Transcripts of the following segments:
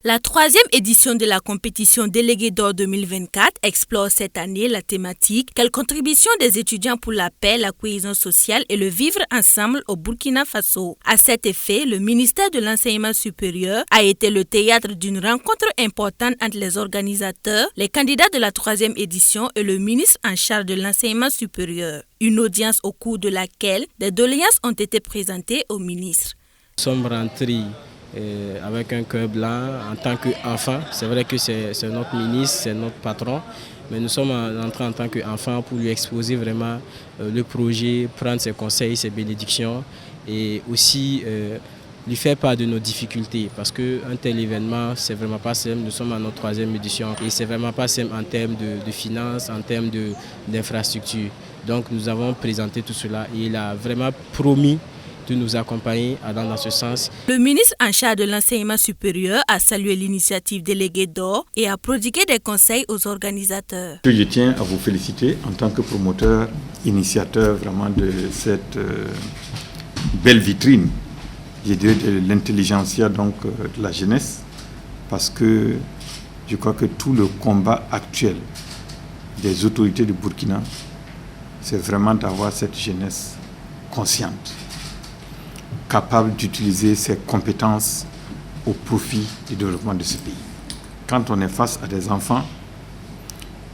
La troisième édition de la compétition Délégué d'or 2024 explore cette année la thématique « Quelle contribution des étudiants pour la paix, la cohésion sociale et le vivre ensemble au Burkina Faso ». À cet effet, le ministère de l'Enseignement supérieur a été le théâtre d'une rencontre importante entre les organisateurs, les candidats de la troisième édition et le ministre en charge de l'Enseignement supérieur. Une audience au cours de laquelle des doléances ont été présentées au ministre. Nous sommes rentrés avec un cœur blanc en tant qu'enfants. C'est vrai que c'est notre ministre, c'est notre patron, mais nous sommes entrés en tant qu'enfants pour lui exposer vraiment le projet, prendre ses conseils, ses bénédictions et aussi lui faire part de nos difficultés parce qu'un tel événement, c'est vraiment pas simple. Nous sommes à notre troisième édition et c'est vraiment pas simple en termes de finances, en termes d'infrastructures. Donc nous avons présenté tout cela et il a vraiment promis de nous accompagner dans ce sens. Le ministre en charge de l'enseignement supérieur a salué l'initiative Délégué d'or et a prodigué des conseils aux organisateurs. Je tiens à vous féliciter en tant que promoteur, initiateur vraiment de cette belle vitrine, je dirais de l'intelligentsia donc de la jeunesse, parce que je crois que tout le combat actuel des autorités du Burkina, c'est vraiment d'avoir cette jeunesse consciente, capable d'utiliser ses compétences au profit du développement de ce pays. Quand on est face à des enfants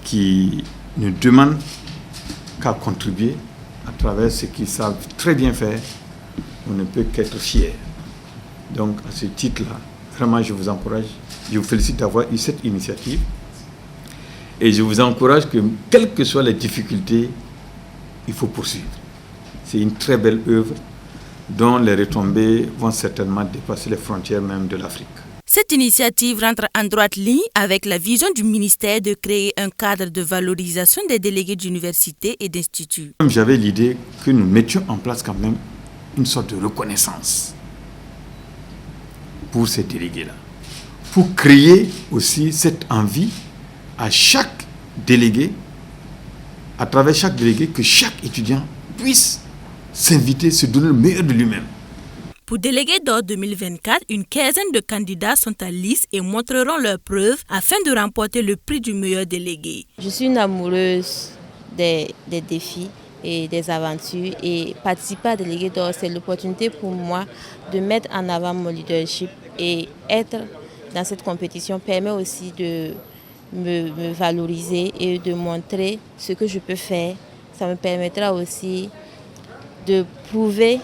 qui ne demandent qu'à contribuer à travers ce qu'ils savent très bien faire, on ne peut qu'être fier. Donc à ce titre-là, vraiment je vous encourage, je vous félicite d'avoir eu cette initiative et je vous encourage que, quelles que soient les difficultés, il faut poursuivre. C'est une très belle œuvre dont les retombées vont certainement dépasser les frontières même de l'Afrique. Cette initiative rentre en droite ligne avec la vision du ministère de créer un cadre de valorisation des délégués d'universités et d'instituts. J'avais l'idée que nous mettions en place quand même une sorte de reconnaissance pour ces délégués-là, pour créer aussi cette envie à chaque délégué, à travers chaque délégué, que chaque étudiant puisse s'inviter, se donner le meilleur de lui-même. Pour Délégué d'or 2024, une quinzaine de candidats sont en lice et montreront leurs preuves afin de remporter le prix du meilleur délégué. Je suis une amoureuse des défis et des aventures et participer à Délégué d'or, c'est l'opportunité pour moi de mettre en avant mon leadership et être dans cette compétition permet aussi de me valoriser et de montrer ce que je peux faire. Ça me permettra aussi de prouver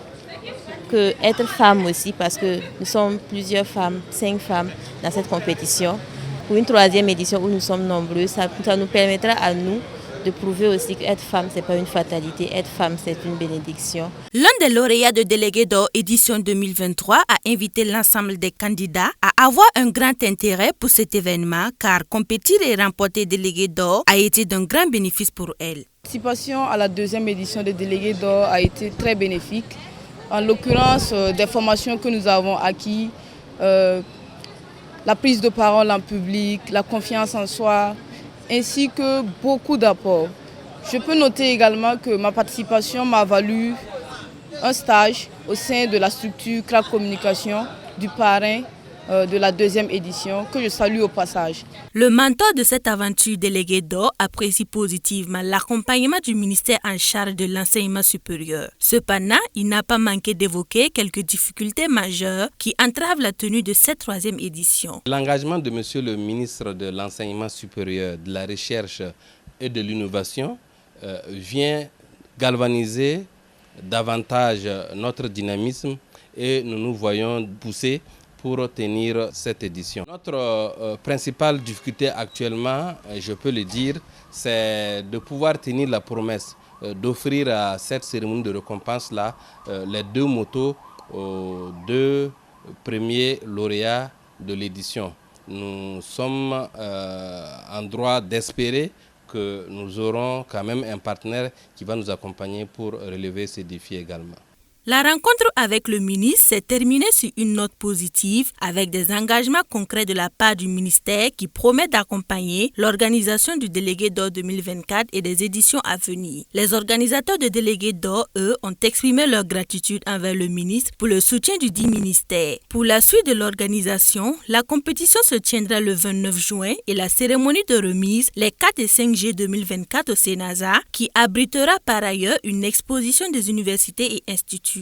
que être femme aussi, parce que nous sommes plusieurs femmes, 5 femmes dans cette compétition. Pour une troisième édition où nous sommes nombreux, ça nous permettra à nous de prouver aussi qu'être femme, ce n'est pas une fatalité, être femme, c'est une bénédiction. L'un des lauréats de Délégué d'or édition 2023 a invité l'ensemble des candidats à avoir un grand intérêt pour cet événement, car compétir et remporter Délégué d'or a été d'un grand bénéfice pour elle. La participation à la deuxième édition de Délégué d'or a été très bénéfique. En l'occurrence, des formations que nous avons acquises, la prise de parole en public, la confiance en soi, ainsi que beaucoup d'apports. Je peux noter également que ma participation m'a valu un stage au sein de la structure CRAC Communication du parrain de la deuxième édition, que je salue au passage. Le mentor de cette aventure Délégué d'or apprécie positivement l'accompagnement du ministère en charge de l'enseignement supérieur. Cependant, il n'a pas manqué d'évoquer quelques difficultés majeures qui entravent la tenue de cette troisième édition. L'engagement de Monsieur le ministre de l'Enseignement supérieur, de la Recherche et de l'Innovation vient galvaniser davantage notre dynamisme et nous nous voyons pousser pour tenir cette édition. Notre principale difficulté actuellement, je peux le dire, c'est de pouvoir tenir la promesse d'offrir à cette cérémonie de récompense-là les 2 motos aux 2 premiers lauréats de l'édition. Nous sommes en droit d'espérer que nous aurons quand même un partenaire qui va nous accompagner pour relever ces défis également. La rencontre avec le ministre s'est terminée sur une note positive avec des engagements concrets de la part du ministère qui promet d'accompagner l'organisation du Délégué d'Or 2024 et des éditions à venir. Les organisateurs de Délégué d'Or, eux, ont exprimé leur gratitude envers le ministre pour le soutien du dit ministère. Pour la suite de l'organisation, la compétition se tiendra le 29 juin et la cérémonie de remise les 4 et 5 juillet 2024 au Cénaza qui abritera par ailleurs une exposition des universités et instituts.